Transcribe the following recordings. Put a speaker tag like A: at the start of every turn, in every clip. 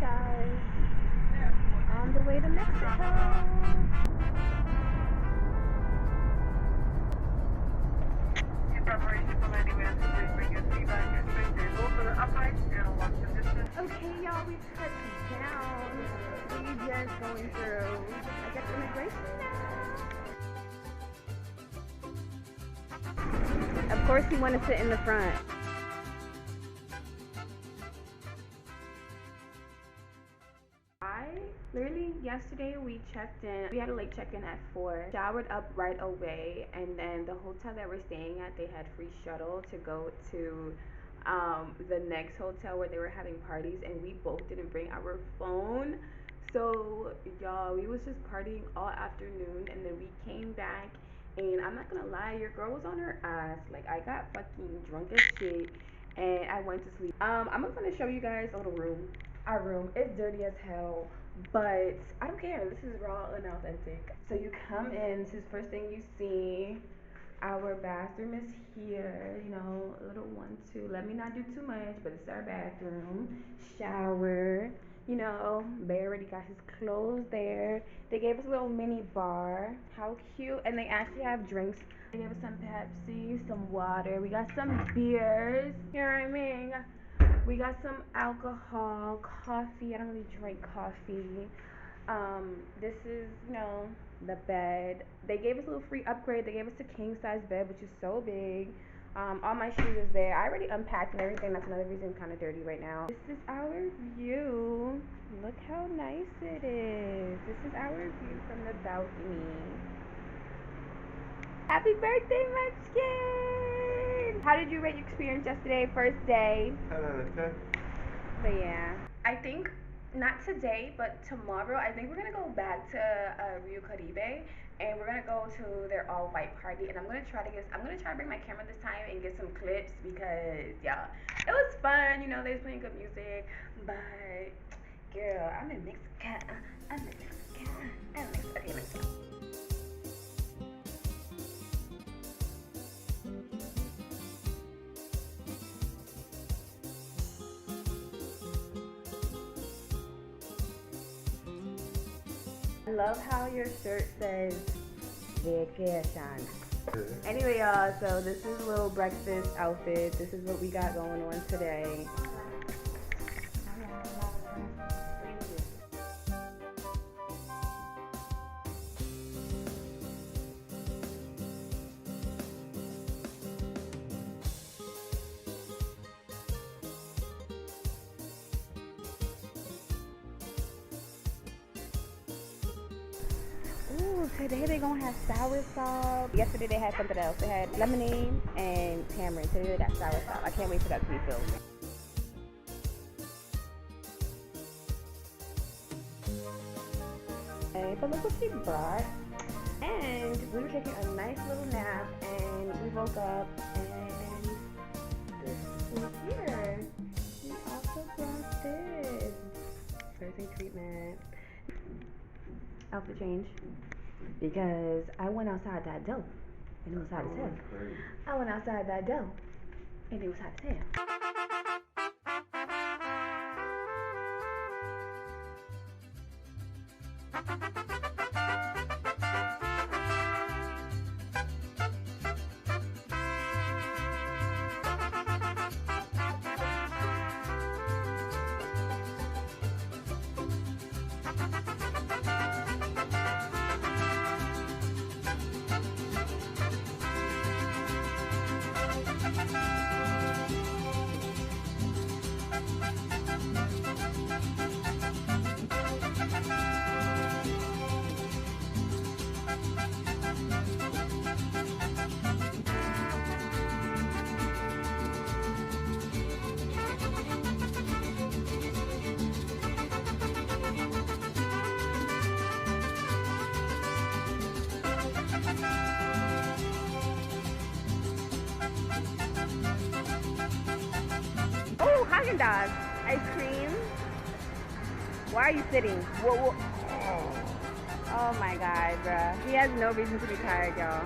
A: guys. On the way to Mexico. Okay, y'all, we touched down. We just going through, I guess, immigration now. Of course, he wanted to sit in the front. Literally yesterday we checked in. We had a late check-in at 4. Showered up right away, and then the hotel that we're staying at, they had free shuttle to go to the next hotel where they were having parties, and we both didn't bring our phone. So y'all, we was just partying all afternoon, and then we came back, and I'm not gonna lie, your girl was on her ass. Like, I got fucking drunk as shit, and I went to sleep. I'm gonna show you guys a little room. Our room is dirty as hell, but I don't care. This is raw and authentic. So you come in, this is the first thing you see. Our bathroom is here, you know, a little 1-2. Let me not do too much, but it's our bathroom. Shower, you know, Bear already got his clothes there. They gave us a little mini bar. How cute. And they actually have drinks. They gave us some Pepsi, some water. We got some beers. You know what I mean? We got some alcohol, coffee. I don't really drink coffee. This is, you know, the bed. They gave us a little free upgrade. They gave us a king size bed, which is so big. All my shoes is there. I already unpacked and everything. That's another reason I'm kind of dirty right now. This is our view. Look how nice it is. This is our view from the balcony. Happy birthday, Munchkin! How did you rate your experience yesterday, first day?
B: 10 out of 10.
A: But yeah, I think, not today, but tomorrow, I think we're gonna go back to Rio Caribe, and we're gonna go to their all-white party, and I'm gonna try to bring my camera this time and get some clips, because, yeah, it was fun, you know, they was playing good music, but, girl, I'm in Mexico. Okay, Mexico. I love how your shirt says Baecation. Anyway, y'all, so this is a little breakfast outfit. This is what we got going on today. Ooh, today they gonna have sour salt. Yesterday they had something else. They had lemonade and tamarind. Today they got sour salt. I can't wait for that to be filled. Okay, but look what she brought. And we were taking a nice little nap, and we woke up, and this was here. We also brought this. Birthday treatment. Outfit change, because I went outside that door and it was hot as hell. I went outside that door and it was hot as hell. Haagen-Dazs ice cream. Why are you sitting? Whoa. Oh my god, bruh. He has no reason to be tired, y'all.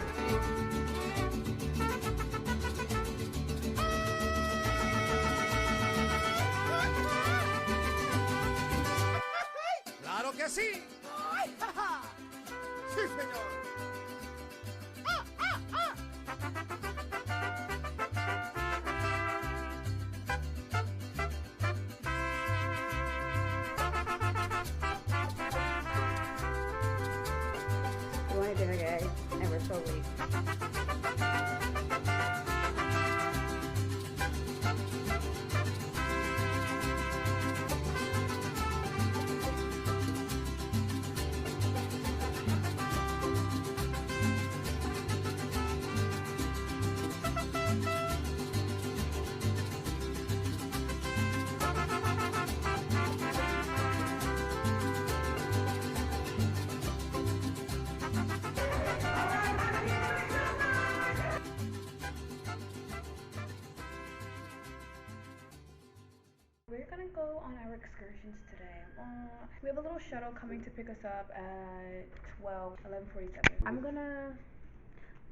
B: que sí! ¡Ay, ja, ja! ¡Sí, señor! ¡Ah, ah, ah!
A: We're going to dinner, guys, and we're so late. We're gonna go on our excursions today. We have a little shuttle coming to pick us up at 11:47. I'm gonna.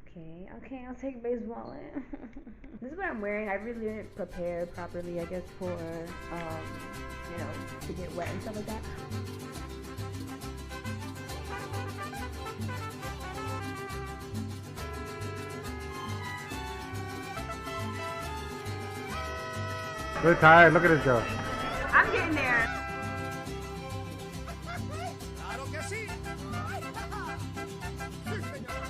A: Okay, I'll take Bae's wallet. This is what I'm wearing. I really didn't prepare properly, I guess, for, to get wet and stuff like that.
C: We're tired. Look at this girl.
A: I'm getting there.
B: ¡Claro que sí! ¡Ay, ja, ja! ¡Sí, señor!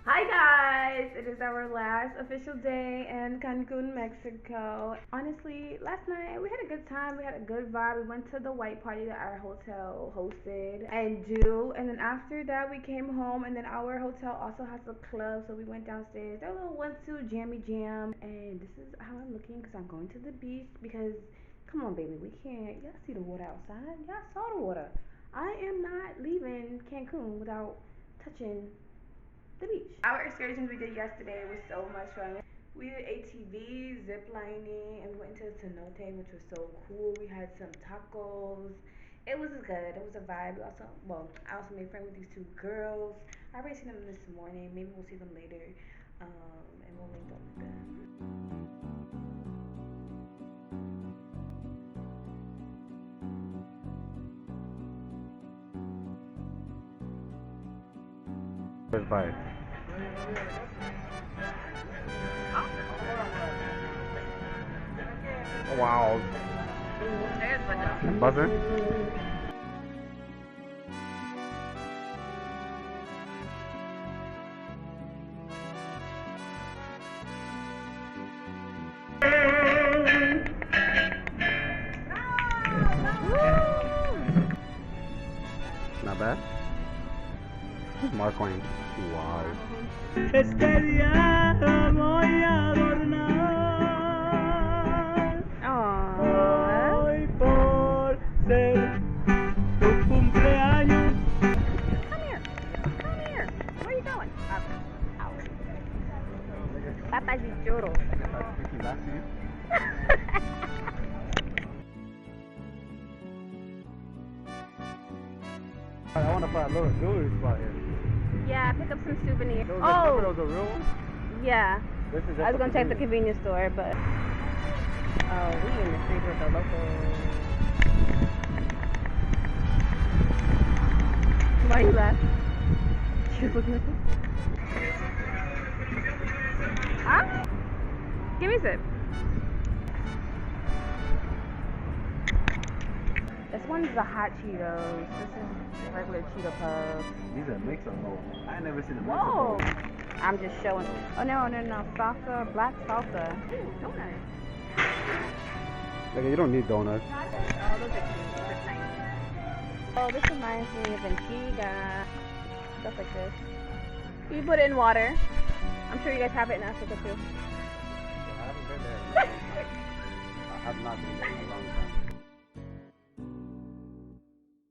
A: Hi guys! It is our last official day in Cancun, Mexico. Honestly, last night we had a good time. We had a good vibe. We went to the white party that our hotel hosted and then after that we came home, and then our hotel also has a club, so we went downstairs. There's a little 1-2 jammy jam, and this is how I'm looking because I'm going to the beach because come on baby, we can't. Y'all see the water outside? Y'all saw the water. I am not leaving Cancun without touching the beach. Our excursions we did yesterday was so much fun. We did ATVs, zip lining, and we went to the cenote, which was so cool. We had some tacos. It was good. It was a vibe. I also made friends with these two girls. I already seen them this morning. Maybe we'll see them later. And we'll link up with them.
C: First bite. Oh, wow.
A: There's
C: Buzzer? Not bad. Mark Wayne. Wow.
D: Este día voy a adornar. Hoy por ser tu cumpleaños.
A: Come here. Where are you going? Papa's churro.
C: I want to find a little jewelry spot here.
A: Yeah, pick up some souvenirs.
C: Remember those are real ones?
A: Yeah.
C: This is
A: I was gonna check the convenience store, but we in the street with the locals. Why you laugh? She was looking at me. Huh? Give me a sip. This one's the hot Cheetos. This is regular Cheeto Puffs.
C: These are mix of those. I ain't never seen a mix
A: Whoa!
C: of those.
A: I'm just showing. Oh no, salsa, black salsa. Donuts.
C: Like, you don't need donuts.
A: Oh, those are cute. Those are tiny. Oh, this reminds me of Antigua. Stuff like this. You put it in water. I'm sure you guys have it in Africa too.
C: been there in a long time. I have not been there in a long time.